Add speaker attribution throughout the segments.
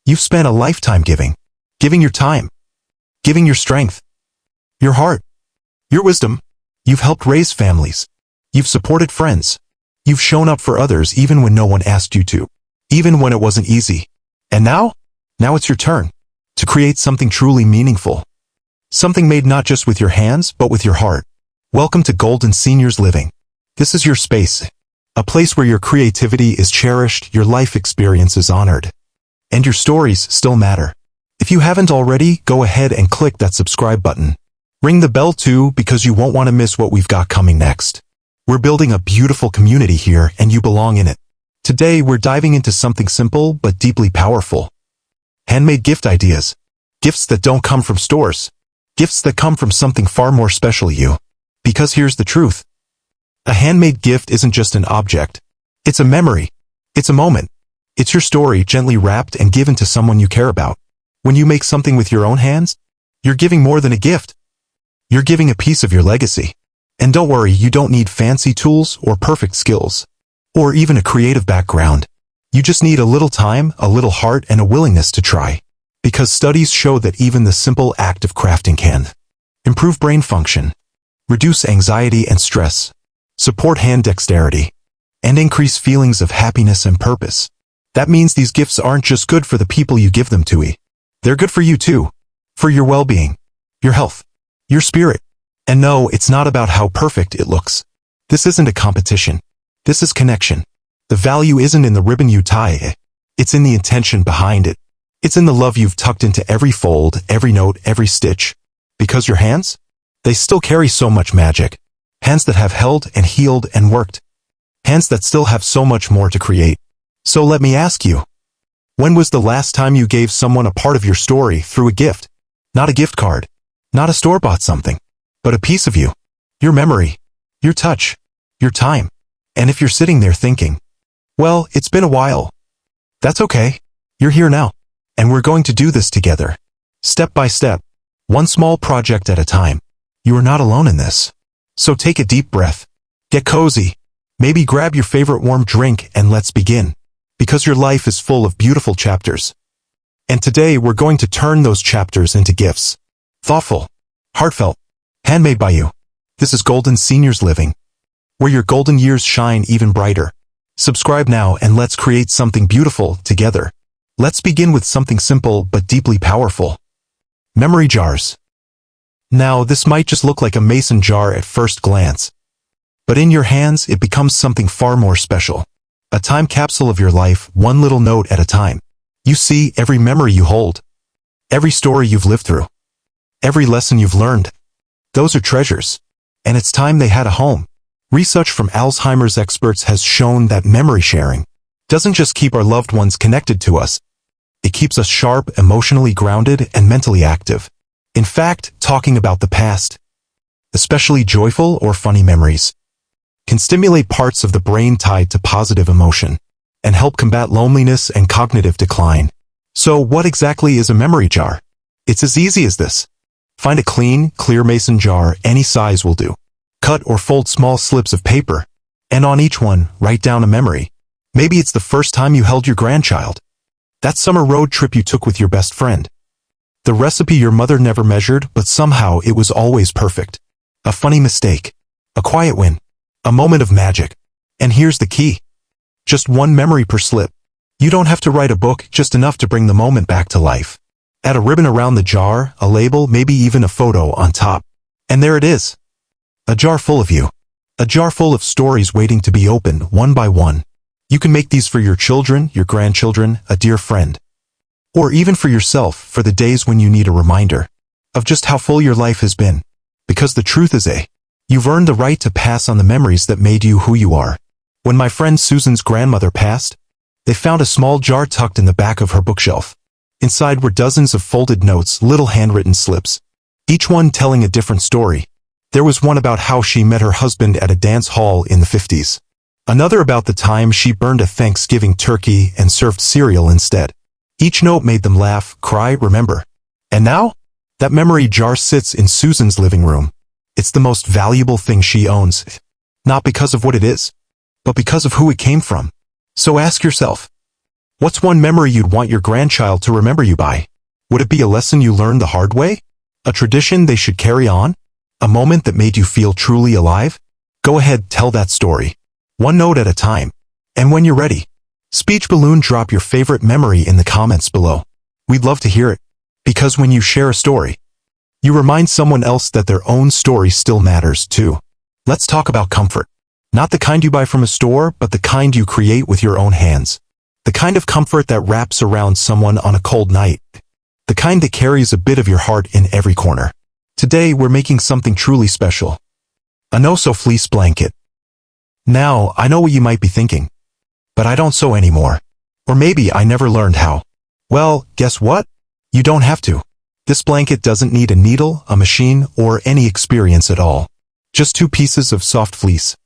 Speaker 1: You've spent a lifetime giving your time, giving your strength, your heart, your wisdom. You've helped raise families. You've supported friends. You've shown up for others even when no one asked you to, even when it wasn't easy. And now it's your turn to create something truly meaningful. Something made not just with your hands, but with your heart. Welcome to Golden Seniors Living. This is your space, a place where your creativity is cherished, your life experience is honored, and your stories still matter. If you haven't already, go ahead and click that subscribe button. Ring the bell too, because you won't want to miss what we've got coming next. We're building a beautiful community here, and you belong in it. Today, we're diving into something simple but deeply powerful. Handmade gift ideas. Gifts that don't come from stores. Gifts that come from something far more special to you. Because here's the truth. A handmade gift isn't just an object. It's a memory. It's a moment. It's your story gently wrapped and given to someone you care about. When you make something with your own hands, you're giving more than a gift. You're giving a piece of your legacy. And don't worry, you don't need fancy tools or perfect skills, or even a creative background. You just need a little time, a little heart, and a willingness to try. Because studies show that even the simple act of crafting can improve brain function, reduce anxiety and stress, support hand dexterity, and increase feelings of happiness and purpose. That means these gifts aren't just good for the people you give them to. They're good for you too. For your well-being, your health, your spirit. And no, it's not about how perfect it looks. This isn't a competition. This is connection. The value isn't in the ribbon you tie. It's in the intention behind it. It's in the love you've tucked into every fold, every note, every stitch. Because your hands? They still carry so much magic. Hands that have held and healed and worked. Hands that still have so much more to create. So let me ask you, when was the last time you gave someone a part of your story through a gift? Not a gift card, not a store-bought something, but a piece of you, your memory, your touch, your time. And if you're sitting there thinking, well, it's been a while, that's okay. You're here now, and we're going to do this together, step by step, one small project at a time. You are not alone in this. So take a deep breath, get cozy, maybe grab your favorite warm drink, and let's begin. Because your life is full of beautiful chapters. And today we're going to turn those chapters into gifts. Thoughtful, heartfelt, handmade by you. This is Golden Seniors Living, where your golden years shine even brighter. Subscribe now and let's create something beautiful together. Let's begin with something simple but deeply powerful. Memory jars. Now, this might just look like a mason jar at first glance, but in your hands it becomes something far more special. A time capsule of your life, one little note at a time. You see, every memory you hold, every story you've lived through, every lesson you've learned, those are treasures. And it's time they had a home. Research from Alzheimer's experts has shown that memory sharing doesn't just keep our loved ones connected to us, it keeps us sharp, emotionally grounded, and mentally active. In fact, talking about the past, especially joyful or funny memories, can stimulate parts of the brain tied to positive emotion and help combat loneliness and cognitive decline. So what exactly is a memory jar? It's as easy as this. Find a clean, clear mason jar, any size will do. Cut or fold small slips of paper, and on each one, write down a memory. Maybe it's the first time you held your grandchild. That summer road trip you took with your best friend. The recipe your mother never measured, but somehow it was always perfect. A funny mistake. A quiet win. A moment of magic. And here's the key. Just one memory per slip. You don't have to write a book, just enough to bring the moment back to life. Add a ribbon around the jar, a label, maybe even a photo on top. And there it is. A jar full of you. A jar full of stories waiting to be opened one by one. You can make these for your children, your grandchildren, a dear friend. Or even for yourself, for the days when you need a reminder of just how full your life has been. Because the truth is you've earned the right to pass on the memories that made you who you are. When my friend Susan's grandmother passed, they found a small jar tucked in the back of her bookshelf. Inside were dozens of folded notes, little handwritten slips, each one telling a different story. There was one about how she met her husband at a dance hall in the 50s. Another about the time she burned a Thanksgiving turkey and served cereal instead. Each note made them laugh, cry, remember. And now, that memory jar sits in Susan's living room. It's the most valuable thing she owns. Not because of what it is, but because of who it came from. So ask yourself, What's one memory you'd want your grandchild to remember you by? Would it be a lesson you learned the hard way? A tradition they should carry on? A moment that made you feel truly alive? Go ahead, tell that story. One note at a time. And when you're ready, speech balloon, drop your favorite memory in the comments below. We'd love to hear it. Because when you share a story, you remind someone else that their own story still matters too. Let's talk about comfort. Not the kind you buy from a store, but the kind you create with your own hands. The kind of comfort that wraps around someone on a cold night. The kind that carries a bit of your heart in every corner. Today, we're making something truly special. A no-sew fleece blanket. Now, I know what you might be thinking. But I don't sew anymore. Or maybe I never learned how. Well, guess what? You don't have to. This blanket doesn't need a needle, a machine, or any experience at all. Just 2 pieces of soft fleece.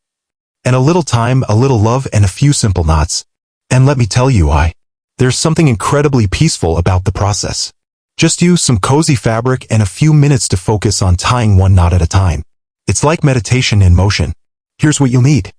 Speaker 1: And a little time, a little love, and a few simple knots. And let me tell you why. There's something incredibly peaceful about the process. Just use some cozy fabric and a few minutes to focus on tying one knot at a time. It's like meditation in motion. Here's what you'll need.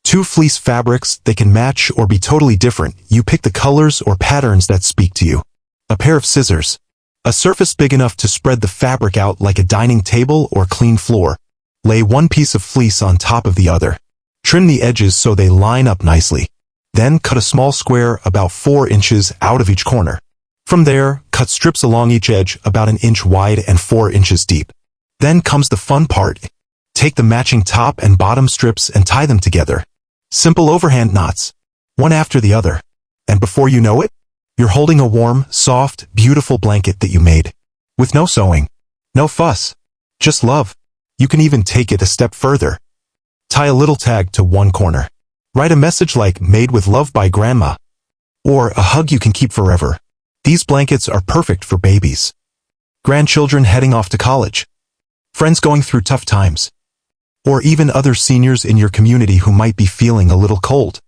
Speaker 1: 2 fleece fabrics. They can match or be totally different. You pick the colors or patterns that speak to you. A pair of scissors. A surface big enough to spread the fabric out like a dining table or clean floor. Lay one piece of fleece on top of the other. Trim the edges so they line up nicely. Then cut a small square about 4 inches out of each corner. From there, cut strips along each edge about 1 inch wide and 4 inches deep. Then comes the fun part. Take the matching top and bottom strips and tie them together. Simple overhand knots, one after the other. And before you know it, you're holding a warm, soft, beautiful blanket that you made. With no sewing, no fuss, just love. You can even take it a step further. Tie a little tag to one corner. Write a message like "Made with Love by Grandma." Or a hug you can keep forever. These blankets are perfect for babies, grandchildren heading off to college, friends going through tough times, or even other seniors in your community who might be feeling a little cold.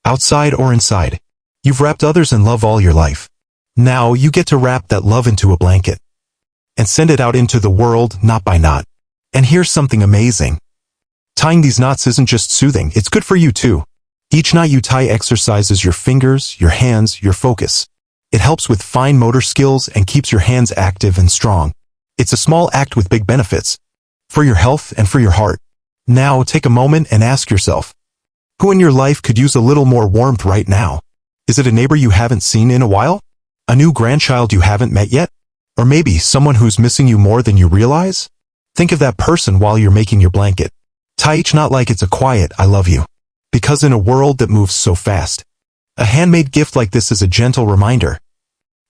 Speaker 1: Outside or inside, you've wrapped others in love all your life. Now you get to wrap that love into a blanket and send it out into the world knot by knot. And here's something amazing. Tying these knots isn't just soothing, it's good for you too. Each knot you tie exercises your fingers, your hands, your focus. It helps with fine motor skills and keeps your hands active and strong. It's a small act with big benefits. For your health and for your heart. Now take a moment and ask yourself, who in your life could use a little more warmth right now? Is it a neighbor you haven't seen in a while? A new grandchild you haven't met yet? Or maybe someone who's missing you more than you realize? Think of that person while you're making your blanket. Tie each knot like it's a quiet "I love you." Because in a world that moves so fast, a handmade gift like this is a gentle reminder.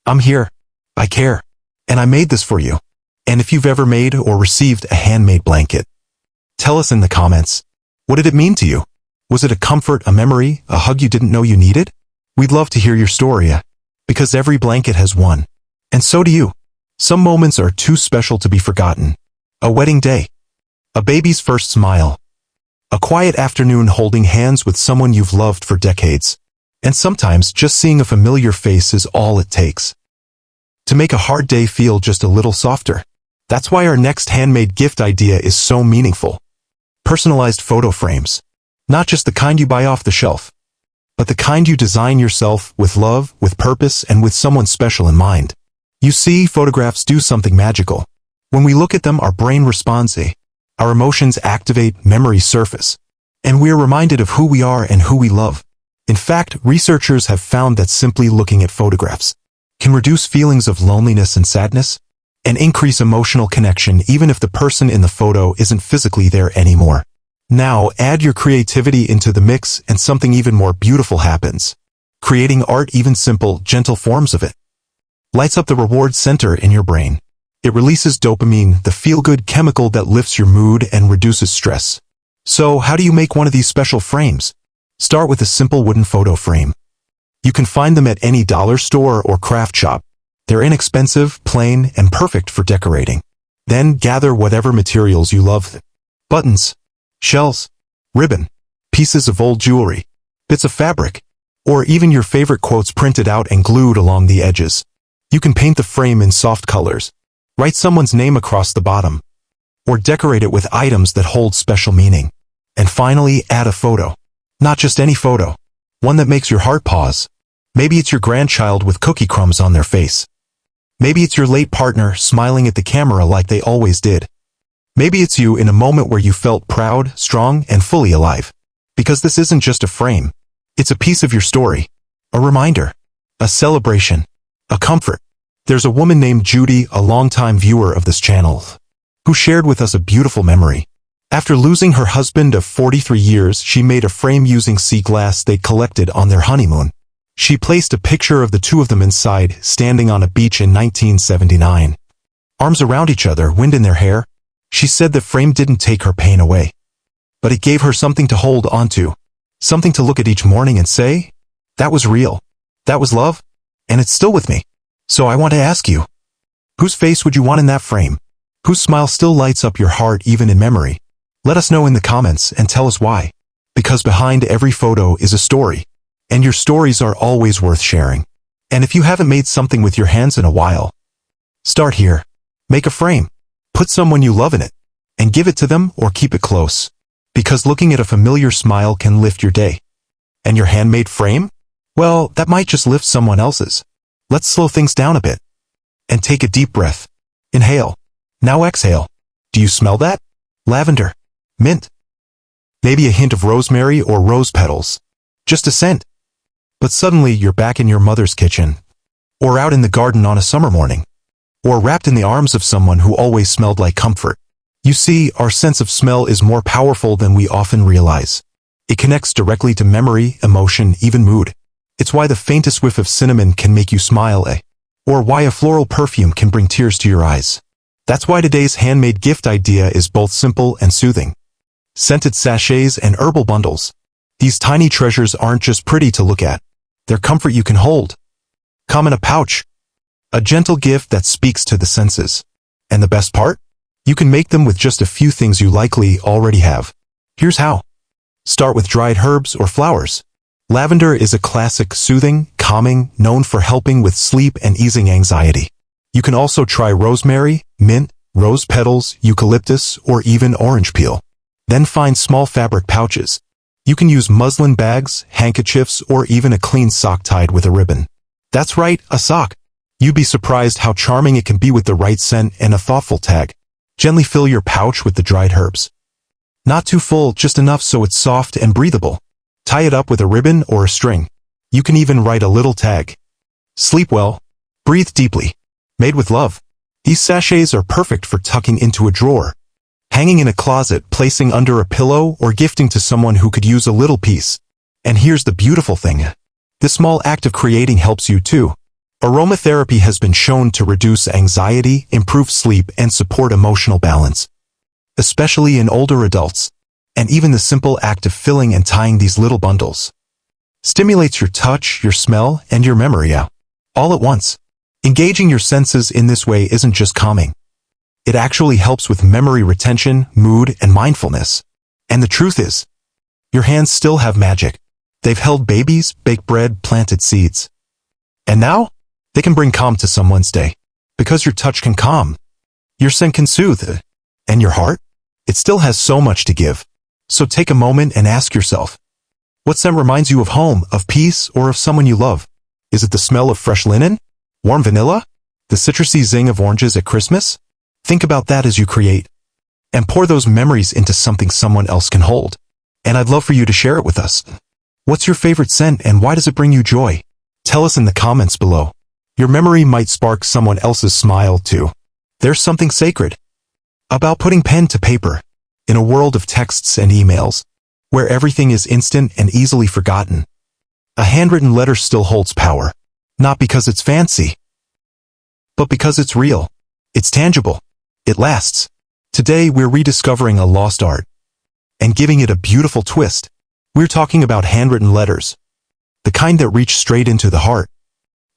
Speaker 1: I'm here. I care. And I made this for you. And if you've ever made or received a handmade blanket, tell us in the comments. What did it mean to you? Was it a comfort, a memory, a hug you didn't know you needed? We'd love to hear your story, because every blanket has one. And so do you. Some moments are too special to be forgotten. A wedding day. A baby's first smile. A quiet afternoon holding hands with someone you've loved for decades. And sometimes just seeing a familiar face is all it takes to make a hard day feel just a little softer. That's why our next handmade gift idea is so meaningful. Personalized photo frames. Not just the kind you buy off the shelf, but the kind you design yourself with love, with purpose, and with someone special in mind. You see, photographs do something magical. When we look at them, our brain responds. Our emotions activate, memories surface, and we're reminded of who we are and who we love. In fact, researchers have found that simply looking at photographs can reduce feelings of loneliness and sadness, and increase emotional connection even if the person in the photo isn't physically there anymore. Now, add your creativity into the mix and something even more beautiful happens. Creating art, even simple, gentle forms of it, lights up the reward center in your brain. It releases dopamine, the feel-good chemical that lifts your mood and reduces stress. So, how do you make one of these special frames? Start with a simple wooden photo frame. You can find them at any dollar store or craft shop. They're inexpensive, plain, and perfect for decorating. Then gather whatever materials you love. Buttons, shells, ribbon, pieces of old jewelry, bits of fabric, or even your favorite quotes printed out and glued along the edges. You can paint the frame in soft colors, write someone's name across the bottom, or decorate it with items that hold special meaning. And finally, add a photo. Not just any photo, one that makes your heart pause. Maybe it's your grandchild with cookie crumbs on their face. Maybe it's your late partner smiling at the camera like they always did. Maybe it's you in a moment where you felt proud, strong, and fully alive. Because this isn't just a frame. It's a piece of your story. A reminder. A celebration. A comfort. There's a woman named Judy, a longtime viewer of this channel, who shared with us a beautiful memory. After losing her husband of 43 years, she made a frame using sea glass they'd collected on their honeymoon. She placed a picture of the two of them inside, standing on a beach in 1979. Arms around each other, wind in their hair. She said the frame didn't take her pain away. But it gave her something to hold onto. Something to look at each morning and say, that was real. That was love. And it's still with me. So I want to ask you, whose face would you want in that frame? Whose smile still lights up your heart even in memory? Let us know in the comments and tell us why. Because behind every photo is a story. And your stories are always worth sharing. And if you haven't made something with your hands in a while, start here. Make a frame. Put someone you love in it. And give it to them or keep it close. Because looking at a familiar smile can lift your day. And your handmade frame? Well, that might just lift someone else's. Let's slow things down a bit. And take a deep breath. Inhale. Now exhale. Do you smell that? Lavender. Mint. Maybe a hint of rosemary or rose petals. Just a scent. But suddenly you're back in your mother's kitchen. Or out in the garden on a summer morning. Or wrapped in the arms of someone who always smelled like comfort. You see, our sense of smell is more powerful than we often realize. It connects directly to memory, emotion, even mood. It's why the faintest whiff of cinnamon can make you smile, or why a floral perfume can bring tears to your eyes. That's why today's handmade gift idea is both simple and soothing. Scented sachets and herbal bundles. These tiny treasures aren't just pretty to look at. They're comfort you can hold. Come in a pouch. A gentle gift that speaks to the senses. And the best part? You can make them with just a few things you likely already have. Here's how. Start with dried herbs or flowers. Lavender is a classic, soothing, calming, known for helping with sleep and easing anxiety. You can also try rosemary, mint, rose petals, eucalyptus, or even orange peel. Then find small fabric pouches. You can use muslin bags, handkerchiefs, or even a clean sock tied with a ribbon. That's right, a sock. You'd be surprised how charming it can be with the right scent and a thoughtful tag. Gently fill your pouch with the dried herbs. Not too full, just enough so it's soft and breathable. Tie it up with a ribbon or a string. You can even write a little tag. Sleep well. Breathe deeply. Made with love. These sachets are perfect for tucking into a drawer, hanging in a closet, placing under a pillow, or gifting to someone who could use a little piece. And here's the beautiful thing. This small act of creating helps you too. Aromatherapy has been shown to reduce anxiety, improve sleep, and support emotional balance, especially in older adults. And even the simple act of filling and tying these little bundles stimulates your touch, your smell, and your memory all at once. Engaging your senses in this way isn't just calming. It actually helps with memory retention, mood, and mindfulness. And the truth is, your hands still have magic. They've held babies, baked bread, planted seeds. And now, they can bring calm to someone's day. Because your touch can calm. Your scent can soothe. And your heart? It still has so much to give. So take a moment and ask yourself, what scent reminds you of home, of peace, or of someone you love? Is it the smell of fresh linen? Warm vanilla? The citrusy zing of oranges at Christmas? Think about that as you create. And pour those memories into something someone else can hold. And I'd love for you to share it with us. What's your favorite scent and why does it bring you joy? Tell us in the comments below. Your memory might spark someone else's smile too. There's something sacred about putting pen to paper in a world of texts and emails, where everything is instant and easily forgotten. A handwritten letter still holds power, not because it's fancy, but because it's real. It's tangible. It lasts. Today we're rediscovering a lost art and giving it a beautiful twist. We're talking about handwritten letters, the kind that reach straight into the heart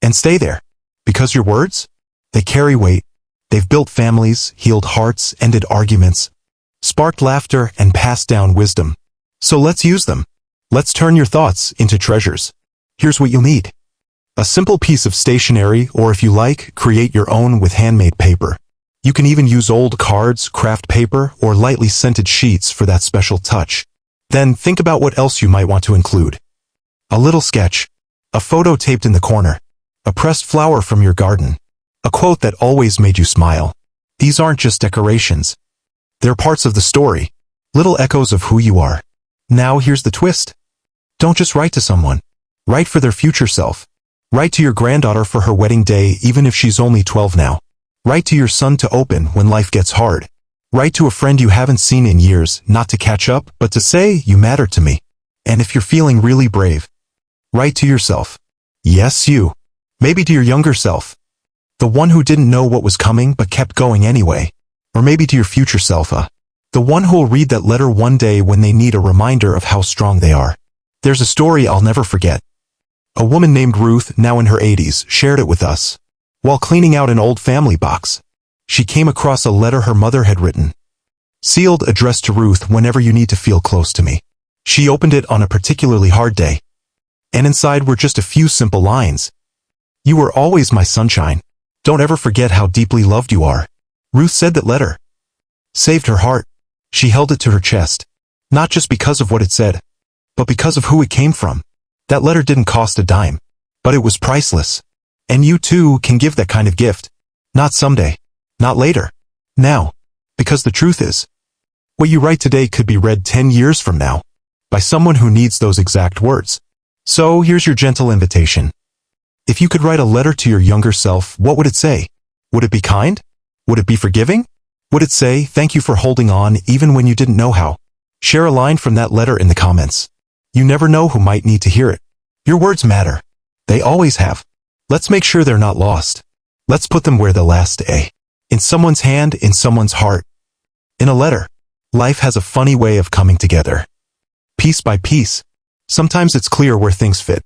Speaker 1: and stay there, because your words, they carry weight. They've built families, healed hearts, ended arguments, sparked laughter, and passed down wisdom. So let's use them. Let's turn your thoughts into treasures. Here's what you'll need. A simple piece of stationery, or if you like, create your own with handmade paper. You can even use old cards, craft paper, or lightly scented sheets for that special touch. Then think about what else you might want to include. A little sketch. a photo taped in the corner, a pressed flower from your garden, a quote that always made you smile. These aren't just decorations. They're parts of the story, little echoes of who you are. Now here's the twist. Don't just write to someone. Write for their future self. Write to your granddaughter for her wedding day even if she's only 12 now. Write to your son to open when life gets hard. Write to a friend you haven't seen in years, not to catch up, but to say, you matter to me. And if you're feeling really brave, write to yourself. Yes, you. Maybe to your younger self. The one who didn't know what was coming but kept going anyway. Or maybe to your future self, the one who will read that letter one day when they need a reminder of how strong they are. There's a story I'll never forget. A woman named Ruth, now in her 80s, shared it with us. While cleaning out an old family box, she came across a letter her mother had written. Sealed, addressed to Ruth, whenever you need to feel close to me. She opened it on a particularly hard day. And inside were just a few simple lines. You were always my sunshine. Don't ever forget how deeply loved you are. Ruth said that letter saved her heart. She held it to her chest. Not just because of what it said, but because of who it came from. That letter didn't cost a dime, but it was priceless. And you too can give that kind of gift. Not someday. Not later. Now. Because the truth is, what you write today could be read 10 years from now by someone who needs those exact words. So here's your gentle invitation. If you could write a letter to your younger self, what would it say? Would it be kind? Would it be forgiving? Would it say, thank you for holding on even when you didn't know how? Share a line from that letter in the comments. You never know who might need to hear it. Your words matter. They always have. Let's make sure they're not lost. Let's put them where they'll last, in someone's hand, in someone's heart. In a letter. Life has a funny way of coming together. Piece by piece. Sometimes it's clear where things fit.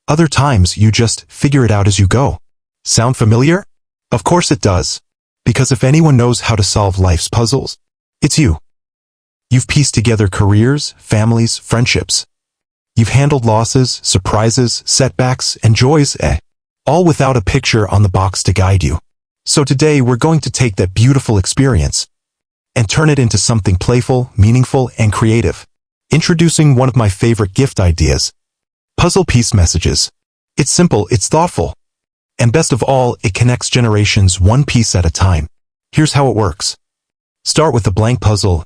Speaker 1: Other times you just figure it out as you go. Sound familiar? Of course it does. Because if anyone knows how to solve life's puzzles, it's you. You've pieced together careers, families, friendships. You've handled losses, surprises, setbacks, and joys, all without a picture on the box to guide you. So today we're going to take that beautiful experience and turn it into something playful, meaningful, and creative. Introducing one of my favorite gift ideas. Puzzle piece messages. It's simple, it's thoughtful. And best of all, it connects generations one piece at a time. Here's how it works. Start with a blank puzzle.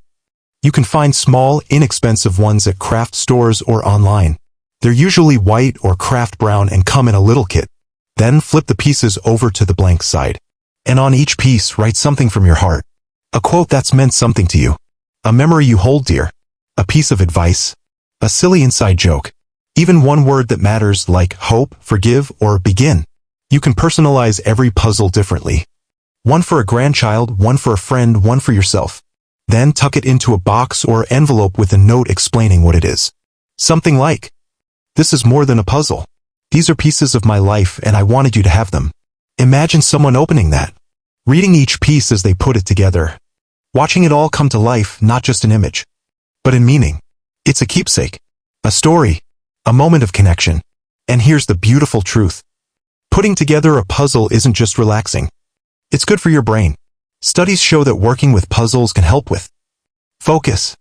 Speaker 1: You can find small, inexpensive ones at craft stores or online. They're usually white or craft brown and come in a little kit. Then flip the pieces over to the blank side. And on each piece, write something from your heart. A quote that's meant something to you. A memory you hold dear. A piece of advice. A silly inside joke. Even one word that matters like hope, forgive, or begin. You can personalize every puzzle differently. One for a grandchild, one for a friend, one for yourself. Then tuck it into a box or envelope with a note explaining what it is. Something like, this is more than a puzzle. These are pieces of my life and I wanted you to have them. Imagine someone opening that, reading each piece as they put it together, watching it all come to life, not just an image, but in meaning. It's a keepsake, a story, a moment of connection. And here's the beautiful truth. Putting together a puzzle isn't just relaxing. It's good for your brain. Studies show that working with puzzles can help with focus,